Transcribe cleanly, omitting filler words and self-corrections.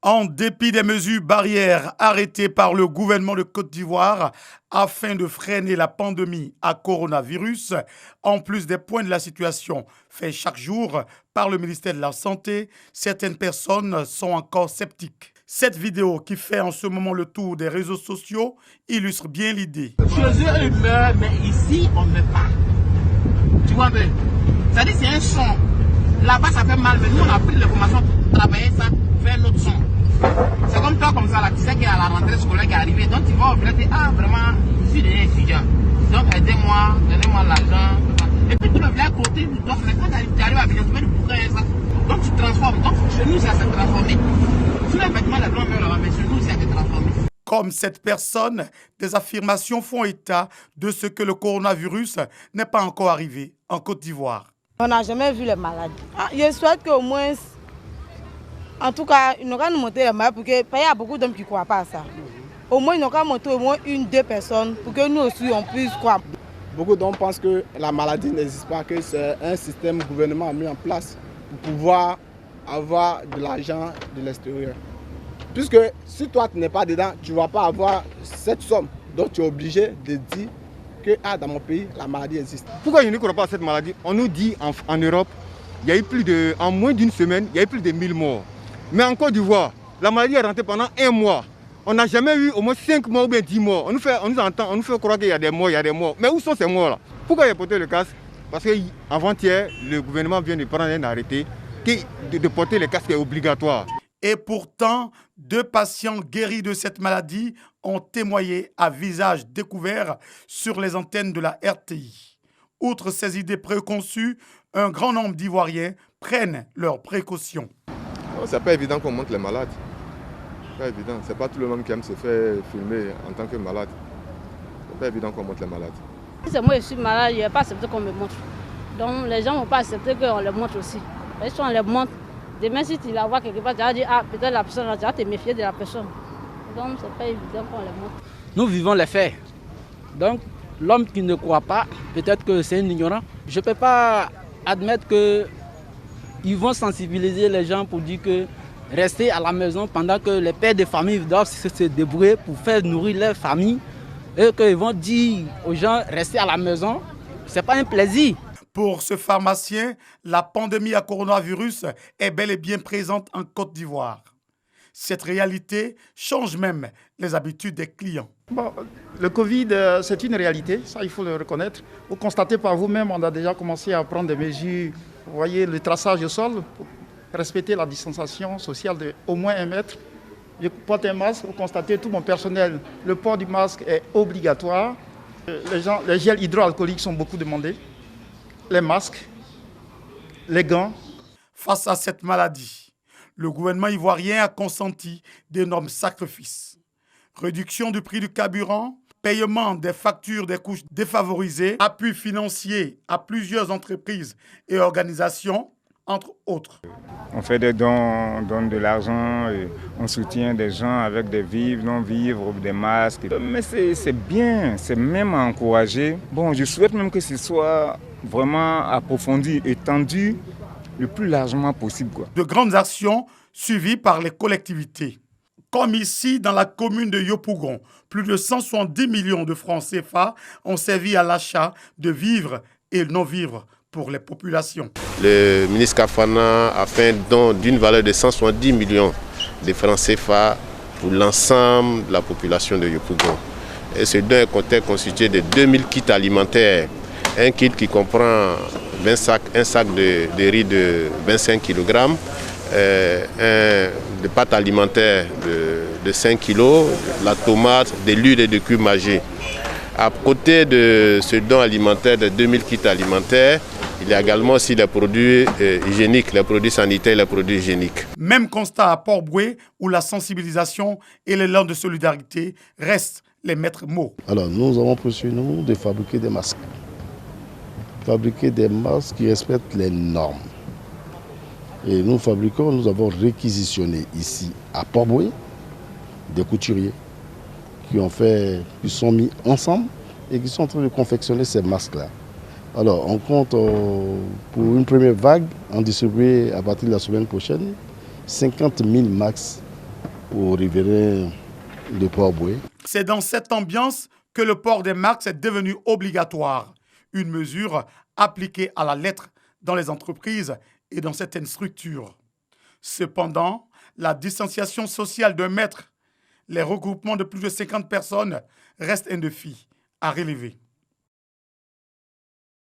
En dépit des mesures barrières arrêtées par le gouvernement de Côte d'Ivoire afin de freiner la pandémie à coronavirus, en plus des points de la situation faits chaque jour par le ministère de la Santé, certaines personnes sont encore sceptiques. Cette vidéo qui fait en ce moment le tour des réseaux sociaux illustre bien l'idée. Chez eux, ils meurent, mais ici, on ne meurt pas. Tu vois bien. C'est-à-dire c'est un son. Là-bas, ça fait mal, mais nous, on a pris l'information pour travailler ça, faire notre son. C'est comme toi, comme ça, là, tu sais qu'il y a la rentrée scolaire qui est arrivée. Donc, tu vas au bled et ah, vraiment, je suis devenu étudiant. Donc, aidez-moi, donnez-moi l'argent. Et puis, tout le village côté, donc, quand tu arrives à venir, tu mets le bouquin et ça. Donc, tu transformes. Donc, chez nous, ça s'est transformé. Sur les vêtements, les blancs meurent là-bas, mais chez nous, ça s'est transformé. Comme cette personne, des affirmations font état de ce que le coronavirus n'est pas encore arrivé en Côte d'Ivoire. On n'a jamais vu les maladies. Je souhaite qu'au moins, en tout cas, ils n'ont qu'à nous montrer les maladies parce qu'il y a beaucoup d'hommes qui ne croient pas à ça. Au moins, ils n'ont qu'à montrer au moins une, deux personnes pour que nous aussi, on puisse croire. Beaucoup d'hommes pensent que la maladie n'existe pas, que c'est un système gouvernement mis en place pour pouvoir avoir de l'argent de l'extérieur. Puisque si toi, tu n'es pas dedans, tu ne vas pas avoir cette somme. Donc, tu es obligé de dire que dans mon pays, la maladie existe. Pourquoi je ne crois pas à cette maladie? On nous dit en Europe, il y a eu en moins d'une semaine, il y a eu plus de 1000 morts. Mais en Côte d'Ivoire, la maladie est rentrée pendant 1 mois. On n'a jamais eu au moins 5 morts ou bien 10 morts. On nous fait croire qu'il y a des morts, il y a des morts. Mais où sont ces morts-là? Pourquoi il y a porté le casque? Parce qu'avant-hier, le gouvernement vient de prendre un arrêté de porter le casque est obligatoire. Et pourtant, 2 patients guéris de cette maladie ont témoigné à visage découvert sur les antennes de la RTI. Outre ces idées préconçues, un grand nombre d'Ivoiriens prennent leurs précautions. C'est pas évident qu'on montre les malades. Pas évident. C'est pas tout le monde qui aime se faire filmer en tant que malade. C'est pas évident qu'on montre les malades. Si moi je suis malade, je ne vais pas accepter qu'on me montre. Donc les gens ne vont pas accepter qu'on les montre aussi. Et si on les montre, demain si tu la vois quelque part, tu vas dire peut-être la personne, tu vas te méfier de la personne. Donc c'est pas évident qu'on les montre. Nous vivons les faits. Donc l'homme qui ne croit pas, peut-être que c'est un ignorant. Je ne peux pas admettre qu'ils vont sensibiliser les gens pour dire que rester à la maison pendant que les pères de famille doivent se débrouiller pour faire nourrir leur famille et qu'ils vont dire aux gens rester à la maison, ce n'est pas un plaisir. Pour ce pharmacien, la pandémie à coronavirus est bel et bien présente en Côte d'Ivoire. Cette réalité change même les habitudes des clients. Bon, le Covid, c'est une réalité, ça il faut le reconnaître. Vous constatez par vous-même, on a déjà commencé à prendre des mesures. Vous voyez le traçage au sol, pour respecter la distanciation sociale de au moins 1 mètre. Je porte un masque, vous constatez tout mon personnel, le port du masque est obligatoire. Les gels hydroalcooliques sont beaucoup demandés. Les masques, les gants. Face à cette maladie, le gouvernement ivoirien a consenti d'énormes sacrifices. Réduction du prix du carburant, paiement des factures des couches défavorisées, appui financier à plusieurs entreprises et organisations, entre autres. On fait des dons, on donne de l'argent, on soutient des gens avec des vivres, non-vivres, des masques. Mais c'est bien, c'est même à encourager. Bon, je souhaite même que ce soit vraiment approfondi, étendu le plus largement possible, quoi. De grandes actions suivies par les collectivités. Comme ici, dans la commune de Yopougon, plus de 170 millions de francs CFA ont servi à l'achat de vivres et non-vivres pour les populations. Le ministre Kafana a fait un don d'une valeur de 170 millions de francs CFA pour l'ensemble de la population de Yopougon. Et ce don est constitué de 2000 kits alimentaires. Un kit qui comprend un sac de riz de 25 kg, de pâtes alimentaires de 5 kg, de la tomate, de l'huile et de cuir magé. À côté de ce don alimentaire de 2000 kits alimentaires, il y a également aussi les produits hygiéniques, les produits sanitaires et les produits hygiéniques. Même constat à Port-Boué où la sensibilisation et l'élan de solidarité restent les maîtres mots. Alors nous avons pris sur nous de fabriquer des masques. Fabriquer des masques qui respectent les normes. Et nous avons réquisitionné ici à Port-Boué des couturiers qui sont mis ensemble et qui sont en train de confectionner ces masques-là. Alors on compte pour une première vague en distribuer à partir de la semaine prochaine 50 000 masques aux riverains de Port-Boué. C'est dans cette ambiance que le port des masques est devenu obligatoire. Une mesure appliquée à la lettre dans les entreprises et dans certaines structures. Cependant, la distanciation sociale de mètres, les regroupements de plus de 50 personnes restent un défi à relever.